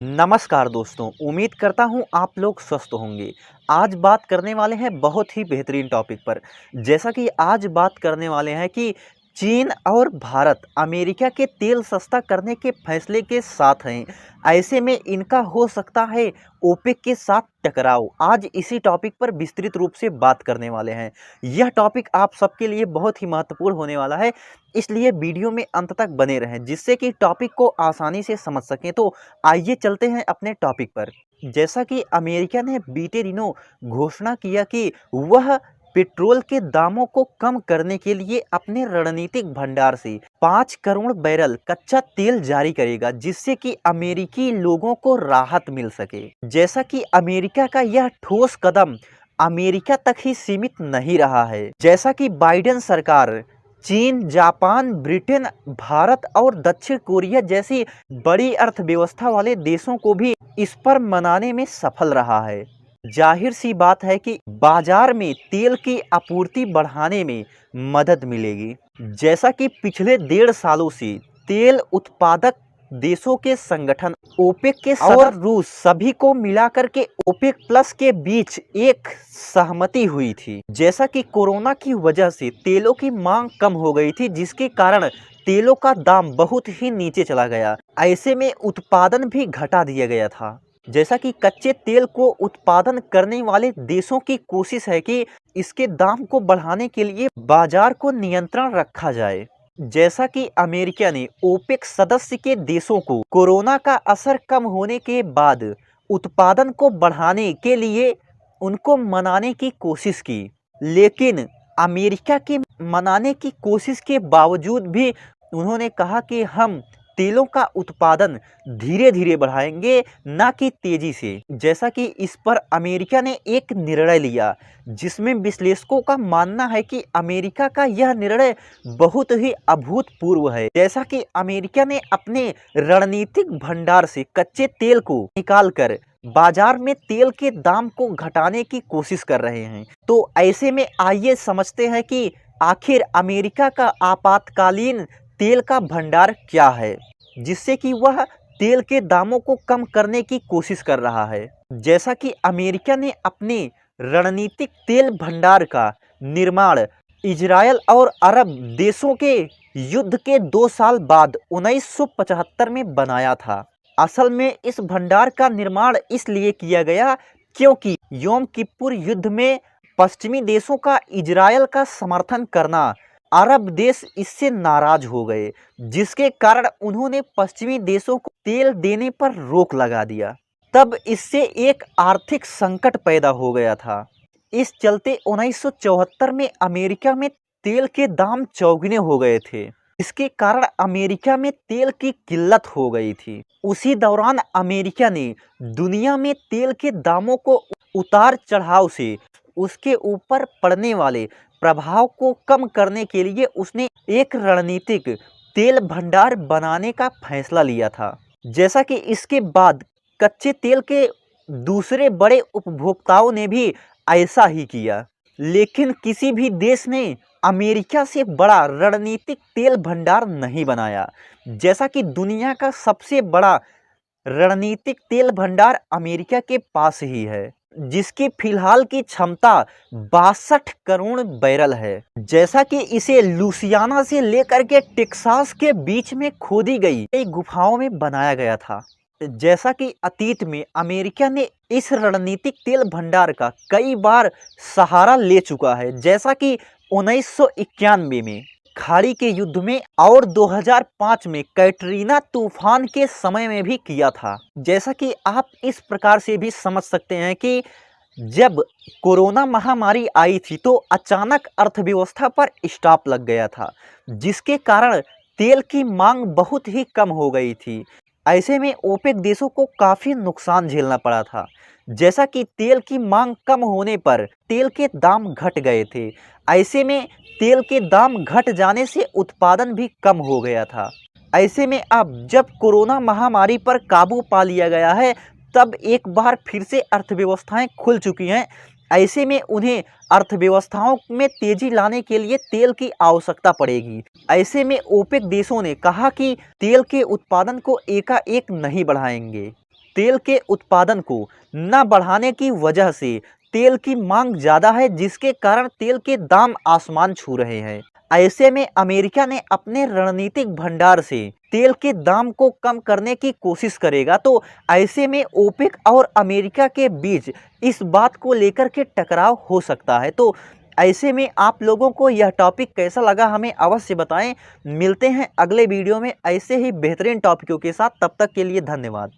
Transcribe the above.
नमस्कार दोस्तों, उम्मीद करता हूँ आप लोग स्वस्थ होंगे। आज बात करने वाले हैं बहुत ही बेहतरीन टॉपिक पर। जैसा कि आज बात करने वाले हैं कि चीन और भारत अमेरिका के तेल सस्ता करने के फैसले के साथ हैं। ऐसे में इनका हो सकता है ओपेक के साथ टकराव। आज इसी टॉपिक पर विस्तृत रूप से बात करने वाले हैं। यह टॉपिक आप सबके लिए बहुत ही महत्वपूर्ण होने वाला है, इसलिए वीडियो में अंत तक बने रहें जिससे कि टॉपिक को आसानी से समझ सकें। तो आइए चलते हैं अपने टॉपिक पर। जैसा कि अमेरिका ने बीते दिनों घोषणा किया कि वह पेट्रोल के दामों को कम करने के लिए अपने रणनीतिक भंडार से 5 करोड़ बैरल कच्चा तेल जारी करेगा, जिससे कि अमेरिकी लोगों को राहत मिल सके। जैसा कि अमेरिका का यह ठोस कदम अमेरिका तक ही सीमित नहीं रहा है। जैसा कि बाइडेन सरकार चीन, जापान, ब्रिटेन, भारत और दक्षिण कोरिया जैसी बड़ी अर्थव्यवस्था वाले देशों को भी इस पर मनाने में सफल रहा है। जाहिर सी बात है कि बाजार में तेल की आपूर्ति बढ़ाने में मदद मिलेगी। जैसा कि पिछले 1.5 सालों से तेल उत्पादक देशों के संगठन ओपेक के और रूस सभी को मिलाकर के ओपेक प्लस के बीच एक सहमति हुई थी। जैसा कि कोरोना की वजह से तेलों की मांग कम हो गई थी, जिसके कारण तेलों का दाम बहुत ही नीचे चला गया। ऐसे में उत्पादन भी घटा दिया गया था। जैसा कि कच्चे तेल को उत्पादन करने वाले देशों की कोशिश है कि इसके दाम को बढ़ाने के लिए बाजार को नियंत्रण रखा जाए। जैसा कि अमेरिका ने ओपेक सदस्य के देशों को कोरोना का असर कम होने के बाद उत्पादन को बढ़ाने के लिए उनको मनाने की कोशिश की, लेकिन अमेरिका के मनाने की कोशिश के बावजूद भी उन्होंने कहा कि हम तेलों का उत्पादन धीरे धीरे बढ़ाएंगे, ना कि तेजी से। जैसा कि इस पर अमेरिका ने एक निर्णय लिया, जिसमें विश्लेषकों का मानना है कि अमेरिका का यह निर्णय बहुत ही अभूतपूर्व है। जैसा कि अमेरिका ने अपने रणनीतिक भंडार से कच्चे तेल को निकालकर बाजार में तेल के दाम को घटाने की कोशिश कर रहे हैं। तो ऐसे में आइए समझते हैं कि आखिर अमेरिका का आपातकालीन तेल का भंडार क्या है, जिससे कि वह तेल के दामों को कम करने की कोशिश कर रहा है। जैसा कि अमेरिका ने अपने रणनीतिक तेल भंडार का निर्माण इजरायल और अरब देशों के युद्ध के 2 साल बाद 1975 में बनाया था। असल में इस भंडार का निर्माण इसलिए किया गया क्योंकि योम किप्पुर युद्ध में पश्चिमी देशों का इजरायल का समर्थन करना अरब देश इससे नाराज हो गए, जिसके कारण उन्होंने पश्चिमी देशों को तेल देने पर रोक लगा दिया। तब इससे एक आर्थिक संकट पैदा हो गया था। इस चलते 1974 में अमेरिका में तेल के दाम चौगुने हो गए थे। इसके कारण अमेरिका में तेल की किल्लत हो गई थी। उसी दौरान अमेरिका ने दुनिया में तेल के दामों को उतार चढ़ाव से उसके ऊपर पड़ने वाले प्रभाव को कम करने के लिए उसने एक रणनीतिक तेल भंडार बनाने का फैसला लिया था। जैसा कि इसके बाद कच्चे तेल के दूसरे बड़े उपभोक्ताओं ने भी ऐसा ही किया, लेकिन किसी भी देश ने अमेरिका से बड़ा रणनीतिक तेल भंडार नहीं बनाया। जैसा कि दुनिया का सबसे बड़ा रणनीतिक तेल भंडार अमेरिका के पास ही है, जिसकी फिलहाल की क्षमता 62 करोड़ बैरल है। जैसा कि इसे लुसियाना से लेकर के टेक्सास के बीच में खोदी गई कई गुफाओं में बनाया गया था। जैसा कि अतीत में अमेरिका ने इस रणनीतिक तेल भंडार का कई बार सहारा ले चुका है, जैसा कि 1991 में खाड़ी के युद्ध में और 2005 में कैटरीना तूफान के समय में भी किया था। जैसा कि आप इस प्रकार से भी समझ सकते हैं कि जब कोरोना महामारी आई थी तो अचानक अर्थव्यवस्था पर स्टॉप लग गया था, जिसके कारण तेल की मांग बहुत ही कम हो गई थी। ऐसे में ओपेक देशों को काफ़ी नुकसान झेलना पड़ा था। जैसा कि तेल की मांग कम होने पर तेल के दाम घट गए थे। ऐसे में तेल के दाम घट जाने से उत्पादन भी कम हो गया था। ऐसे में अब जब कोरोना महामारी पर काबू पा लिया गया है, तब एक बार फिर से अर्थव्यवस्थाएं खुल चुकी हैं। ऐसे में उन्हें अर्थव्यवस्थाओं में तेजी लाने के लिए तेल की आवश्यकता पड़ेगी। ऐसे में ओपेक देशों ने कहा कि तेल के उत्पादन को एकाएक नहीं बढ़ाएंगे। तेल के उत्पादन को न बढ़ाने की वजह से तेल की मांग ज़्यादा है, जिसके कारण तेल के दाम आसमान छू रहे हैं। ऐसे में अमेरिका ने अपने रणनीतिक भंडार से तेल के दाम को कम करने की कोशिश करेगा। तो ऐसे में ओपेक और अमेरिका के बीच इस बात को लेकर के टकराव हो सकता है। तो ऐसे में आप लोगों को यह टॉपिक कैसा लगा हमें अवश्य बताएं। मिलते हैं अगले वीडियो में ऐसे ही बेहतरीन टॉपिकों के साथ, तब तक के लिए धन्यवाद।